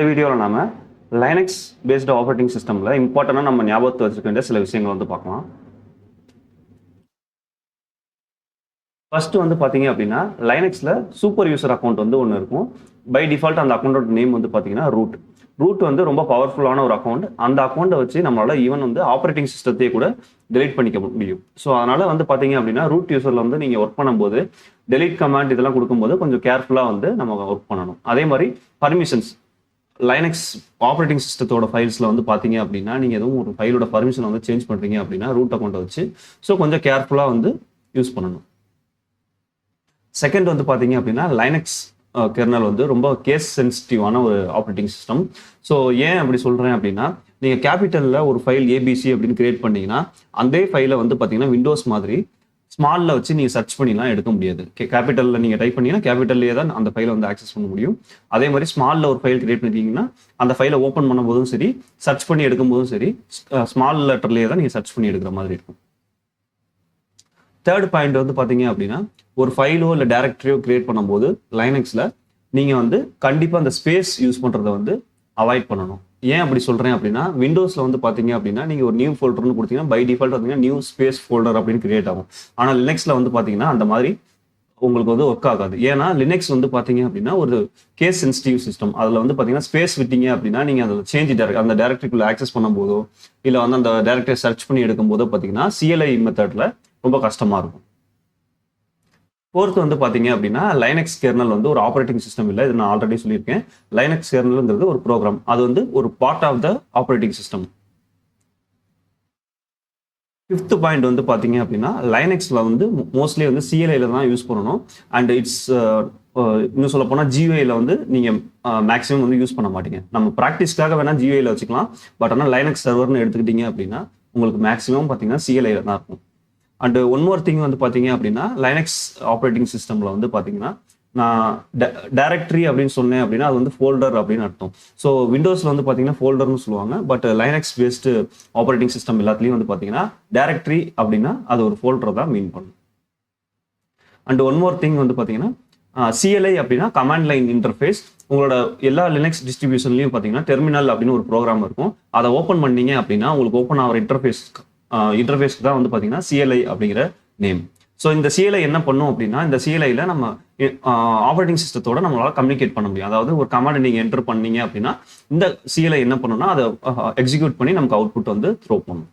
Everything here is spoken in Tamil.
இந்த வீடியோவில் நாம லைனக்ஸ் பேஸ்டு ஆப்ரேட்டிங் சிஸ்டமில் இம்பார்ட்டண்டாக நம்ம ஞாபகத்தை வச்சுக்க வேண்டிய சில விஷயங்கள் வந்து பார்க்கலாம். ஃபர்ஸ்ட் வந்து பார்த்தீங்க அப்படின்னா லைனக்ஸில் சூப்பர் யூசர் அக்கௌண்ட் வந்து ஒன்று இருக்கும். பை டிஃபால்ட் அந்த அக்கௌண்ட்டோட நேம் வந்து பார்த்தீங்கன்னா ரூட் வந்து ரொம்ப பவர்ஃபுல்லான ஒரு அக்கௌண்ட். அந்த அக்கௌண்ட்டை வச்சு நம்மளால ஈவன் வந்து ஆப்ரேட்டிங் சிஸ்டத்தையே கூட டெலீட் பண்ணிக்க முடியும். ஸோ அதனால வந்து பார்த்தீங்க அப்படின்னா ரூட் யூசரில் வந்து நீங்கள் ஒர்க் பண்ணும்போது டெலீட் கமாண்ட் இதெல்லாம் கொடுக்கும்போது கொஞ்சம் கேர்ஃபுல்லாக வந்து நம்ம ஒர்க் பண்ணணும். அதே மாதிரி பர்மிஷன்ஸ் லைனக்ஸ் ஆப்ரேட்டிங் சிஸ்டத்தோட ஃபைல்ஸில் வந்து பார்த்தீங்க அப்படின்னா நீங்கள் எதுவும் ஒரு ஃபைலோட பர்மிஷன் வந்து சேஞ்ச் பண்ணுறீங்க அப்படின்னா ரூட் அக்கௌண்ட்டை வச்சு ஸோ கொஞ்சம் கேர்ஃபுல்லாக வந்து யூஸ் பண்ணணும். செகண்ட் வந்து பார்த்தீங்க அப்படின்னா லைனக்ஸ் கெர்னல் வந்து ரொம்ப கேஸ் சென்சிட்டிவான ஒரு ஆப்ரேட்டிங் சிஸ்டம். ஸோ ஏன் அப்படி சொல்கிறேன் அப்படின்னா நீங்கள் கேபிட்டலில் ஒரு ஃபைல் ஏபிசி அப்படின்னு கிரியேட் பண்ணீங்கன்னா அதே ஃபைலை வந்து பார்த்தீங்கன்னா விண்டோஸ் மாதிரி ஸ்மாலில் வச்சு நீங்கள் சர்ச் பண்ணிலாம் எடுக்க முடியாது. கேபிட்டலில் நீங்கள் டைப் பண்ணீங்கன்னா கேபிட்டல்லே தான் அந்த ஃபைலை வந்து ஆக்சஸ் பண்ண முடியும். அதே மாதிரி ஸ்மாலில் ஒரு ஃபைல் கிரியேட் பண்ணிட்டீங்கன்னா அந்த ஃபைலை ஓப்பன் பண்ணும்போதும் சரி சர்ச் பண்ணி எடுக்கும்போதும் சரி ஸ்மால் லெட்டர்லேயே தான் நீங்கள் சர்ச் பண்ணி எடுக்கிற மாதிரி இருக்கும். தேர்ட் பாயிண்ட் வந்து பார்த்தீங்க அப்படின்னா ஒரு ஃபைலோ இல்லை டைரக்டரியோ கிரியேட் பண்ணும்போது லைனக்ஸில் நீங்கள் வந்து கண்டிப்பாக அந்த ஸ்பேஸ் யூஸ் பண்ணுறதை வந்து அவாய்ட் பண்ணணும். ஏன் அப்படி சொல்கிறேன் அப்படின்னா விண்டோஸில் வந்து பார்த்தீங்க அப்படின்னா நீங்கள் ஒரு நியூ ஃபோல்டர்னு கொடுத்தீங்கன்னா பை டிஃபால்ட் பார்த்தீங்கன்னா நியூ ஸ்பேஸ் ஃபோல்டர் அப்படின்னு கிரியேட் ஆகும். ஆனால் லினக்ஸில் வந்து பார்த்தீங்கன்னா அந்த மாதிரி உங்களுக்கு வந்து ஒர்க் ஆகாது. ஏன்னா லினக்ஸ் வந்து பார்த்தீங்க அப்படின்னா ஒரு கேஸ் சென்சிட்டிவ் சிஸ்டம். அதில் வந்து பார்த்தீங்கன்னா ஸ்பேஸ் விட்டீங்க அப்படின்னா நீங்கள் அந்த அந்த டேரக்டரிக்குள்ள ஆக்சஸ் பண்ணும்போதோ இல்லை வந்து அந்த டேரக்டரி சர்ச் பண்ணி எடுக்கும் போதோ பார்த்தீங்கன்னா CLI மெத்தடில் ரொம்ப கஷ்டமாக இருக்கும். ஃபோர்த் வந்து பார்த்தீங்க அப்படின்னா லைனக்ஸ் கெர்னல் வந்து ஒரு ஆப்ரேட்டிங் சிஸ்டம் இல்லை. இது நான் ஆல்ரெடி சொல்லியிருக்கேன். லைனக்ஸ் கெர்னல்ங்கிறது ஒரு ப்ரோக்ராம். அது வந்து ஒரு part of the operating system. Fifth point வந்து பார்த்தீங்க அப்படின்னா லைனக்ஸில் வந்து மோஸ்ட்லி வந்து CLIல தான் யூஸ் பண்ணணும். அண்ட் இட்ஸ் இன்னும் சொல்ல போனால் GUIல வந்து நீங்கள் மேக்ஸிமம் வந்து யூஸ் பண்ண மாட்டீங்க. நம்ம ப்ராக்டிஸ்க்காக வேணால் GUIல வச்சுக்கலாம். பட் ஆனால் லைனக்ஸ் சர்வர்னு எடுத்துக்கிட்டீங்க அப்படின்னா உங்களுக்கு மேக்ஸிமம் பார்த்தீங்கன்னா CLIல தான் இருக்கும். அண்ட் ஒன் மோர் திங் வந்து பார்த்தீங்க அப்படின்னா லைனக்ஸ் ஆப்ரேட்டிங் சிஸ்டமில் வந்து பார்த்தீங்கன்னா நான் டைரக்டரி அப்படின்னு சொன்னேன் அப்படின்னா அது வந்து ஃபோல்டர் அப்படின்னு அர்த்தம். ஸோ விண்டோஸில் வந்து பார்த்தீங்கன்னா ஃபோல்டர்னு சொல்லுவாங்க. But Linux based operating system எல்லாத்துலேயும் வந்து பார்த்தீங்கன்னா டைரக்டரி அப்படின்னா அது ஒரு ஃபோல்டர் தான் மீன் பண்ணும். அண்ட் ஒன் மோர் திங் வந்து பார்த்தீங்கன்னா CLI அப்படின்னா கமாண்ட் லைன் இன்டர்ஃபேஸ். உங்களோட எல்லா லினக்ஸ் டிஸ்ட்ரிபியூஷன்லையும் பார்த்தீங்கன்னா டெர்மினல் அப்படின்னு ஒரு ப்ரோக்ராம் இருக்கும். அதை ஓப்பன் பண்ணீங்க அப்படின்னா உங்களுக்கு ஓப்பன் ஆகிற இன்டர்ஃபேஸ்க்கு தான் வந்து பார்த்தீங்கன்னா CLI அப்படிங்கிற நேம். ஸோ இந்த CLI என்ன பண்ணும் அப்படின்னா இந்த CLIல நம்ம ஆப்ரேட்டிங் சிஸ்டத்தோட நம்மளால கம்யூனிகேட் பண்ண முடியும். அதாவது ஒரு கமாண்ட் நீங்கள் என்டர் பண்ணீங்க அப்படின்னா இந்த CLI என்ன பண்ணுன்னா அதை எக்ஸிக்யூட் பண்ணி நமக்கு அவுட்புட் வந்து த்ரோ பண்ணும்.